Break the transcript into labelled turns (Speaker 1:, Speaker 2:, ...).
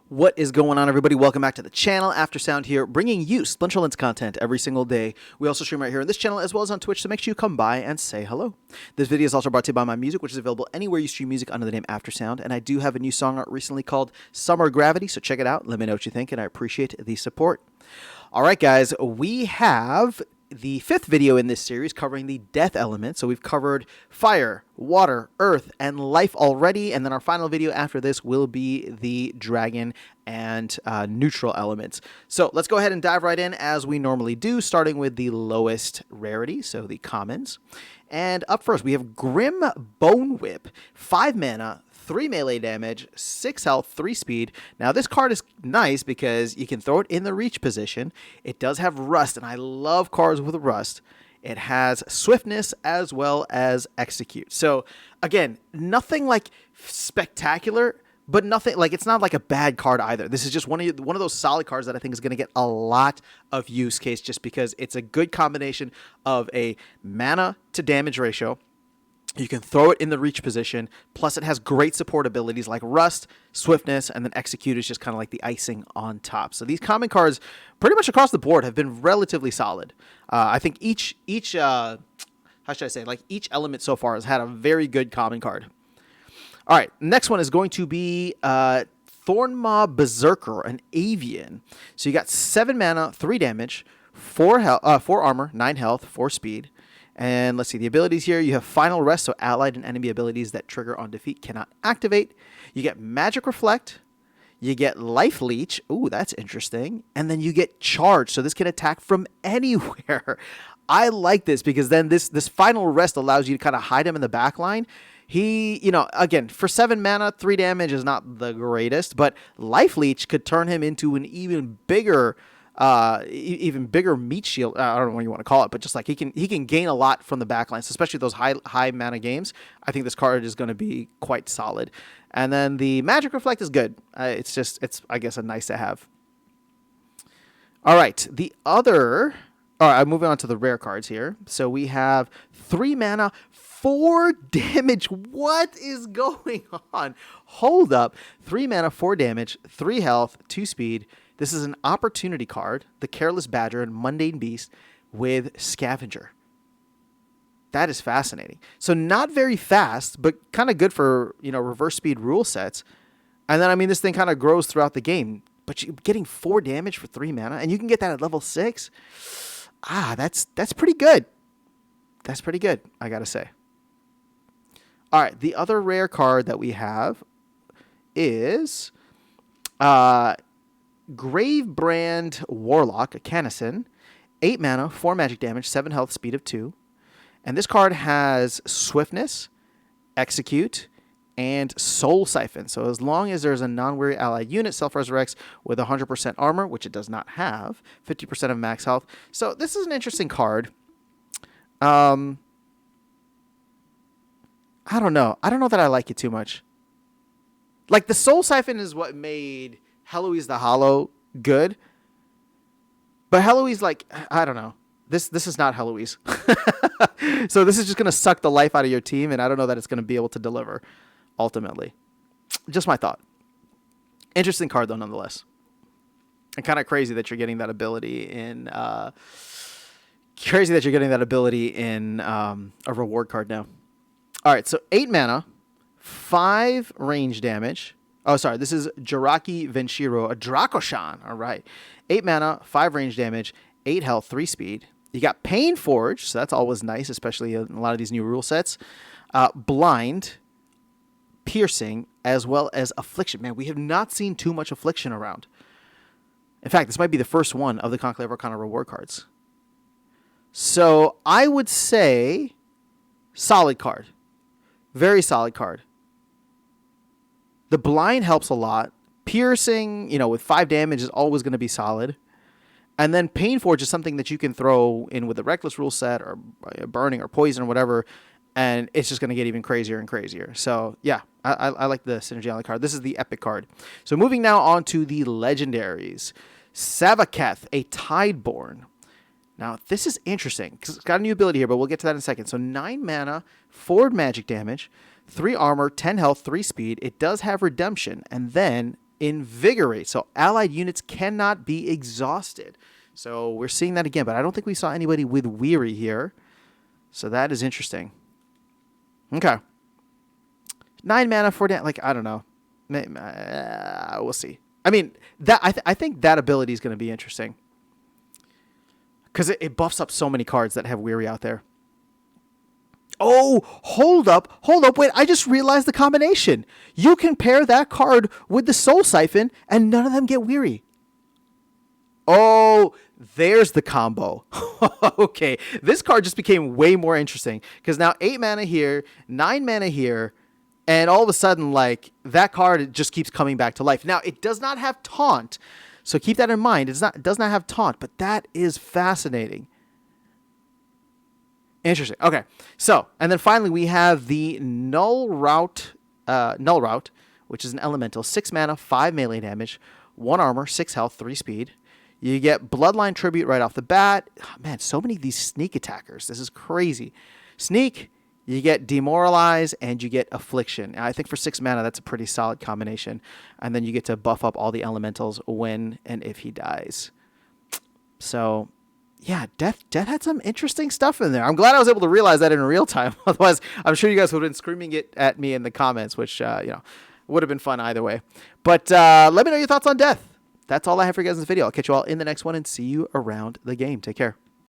Speaker 1: What is going on, everybody? Welcome back to the channel. Aftersound here, bringing you Splinterlands content every single day. We also stream right here on this channel as well as on Twitch, so make sure you come by and say hello. This video is also brought to you by my music, which is available anywhere you stream music under the name Aftersound, and I do have a new song out recently called Summer Gravity, so check it out. Let me know what you think, and I appreciate the support. All right, guys, we have the fifth video in this series covering the death element. So we've covered fire, water, earth, and life already. And then our final video after this will be the dragon and neutral elements. So let's go ahead and dive right in as we normally do, starting with the lowest rarity, so the commons. And up first, we have Grim Bone Whip, 5 mana, 3 melee damage, 6 health, 3 speed. Now this card is nice because you can throw it in the reach position. It does have rust, and I love cards with rust. It has swiftness as well as execute. So again, nothing like spectacular, but nothing like it's not like a bad card either. This is just one of those solid cards that I think is going to get a lot of use case just because it's a good combination of a mana to damage ratio. You can throw it in the reach position, plus it has great support abilities like Rust, Swiftness, and then Execute is just kind of like the icing on top. So these common cards, pretty much across the board, have been relatively solid. I think each how should I say, like each element so far has had a very good common card. All right, next one is going to be Thornmaw Berserker, an Avian. So you got 7 mana, 3 damage, 4 armor, 9 health, 4 speed. And let's see, the abilities here, you have Final Rest, so allied and enemy abilities that trigger on defeat cannot activate. You get Magic Reflect. You get Life Leech. Ooh, that's interesting. And then you get Charge, so this can attack from anywhere. I like this because then this Final Rest allows you to kind of hide him in the back line. He, again, for 7 mana, 3 damage is not the greatest, but Life Leech could turn him into an even bigger meat shield. I don't know what you want to call it, but just like he can gain a lot from the backlines, so especially those high mana games. I think this card is going to be quite solid. And then the Magic Reflect is good. It's I guess a nice to have. All right, I'm moving on to the rare cards here. So we have 3 mana, 4 damage. What is going on? Hold up. 3 mana, 4 damage, 3 health, 2 speed. This is an opportunity card, the Careless Badger and Mundane Beast with Scavenger. That is fascinating. So not very fast, but kind of good for, reverse speed rule sets. And then, this thing kind of grows throughout the game. But you're getting 4 damage for 3 mana, and you can get that at level 6. That's pretty good. That's pretty good, I got to say. All right, the other rare card that we have is Gravebrand Warlock, a Canison, 8 mana, 4 magic damage, 7 health, speed of 2. And this card has Swiftness, Execute, and Soul Siphon. So as long as there's a non-weary allied unit, self-resurrects with 100% armor, which it does not have, 50% of max health. So this is an interesting card. I don't know. I don't know that I like it too much. Like, the Soul Siphon is what made Heloise the Hollow good. But Heloise, I don't know. This is not Heloise. So this is just going to suck the life out of your team, and I don't know that it's going to be able to deliver, ultimately. Just my thought. Interesting card, though, nonetheless. And kind of crazy that you're getting that ability in... a reward card now. All right, so 8 mana, 5 range damage. Oh, sorry, this is Jiraki Venshiro, a Dracoshan. All right. 8 mana, 5 range damage, 8 health, 3 speed. You got Pain Forge, so that's always nice, especially in a lot of these new rule sets. Blind, Piercing, as well as Affliction. Man, we have not seen too much Affliction around. In fact, this might be the first one of the Conclave Arcana reward cards. So I would say solid card. Very solid card. The Blind helps a lot. Piercing, with 5 damage is always going to be solid. And then Pain Forge is something that you can throw in with a Reckless rule set or Burning or Poison or whatever, and it's just going to get even crazier and crazier. So, yeah, I like the Synergy on the card. This is the Epic card. So moving now on to the Legendaries. Savaketh, a Tideborn. Now, this is interesting because it's got a new ability here, but we'll get to that in a second. So 9 mana, 4 magic damage, 3 armor, 10 health, 3 speed. It does have redemption, and then Invigorate. So allied units cannot be exhausted. So we're seeing that again, but I don't think we saw anybody with Weary here. So that is interesting. Okay. 9 mana for that. Like, I don't know. We'll see. I mean, that I think that ability is going to be interesting. Because it buffs up so many cards that have Weary out there. Oh, hold up. Wait, I just realized the combination. You can pair that card with the Soul Siphon, and none of them get Weary. Oh, there's the combo. Okay, this card just became way more interesting. Because now 8 mana here, 9 mana here, and all of a sudden, like, that card just keeps coming back to life. Now, it does not have Taunt, so keep that in mind. It does not have Taunt, but that is fascinating. Interesting. Okay, so, and then finally we have the Null Route, which is an elemental, 6 mana, 5 melee damage, 1 armor, 6 health, 3 speed. You get Bloodline Tribute right off the bat. Oh, man, so many of these sneak attackers. This is crazy. Sneak, you get Demoralize, and you get Affliction. I think for 6 mana, that's a pretty solid combination. And then you get to buff up all the elementals when and if he dies. So, yeah, Death had some interesting stuff in there. I'm glad I was able to realize that in real time. Otherwise, I'm sure you guys would have been screaming it at me in the comments, which, would have been fun either way. But let me know your thoughts on Death. That's all I have for you guys in this video. I'll catch you all in the next one and see you around the game. Take care.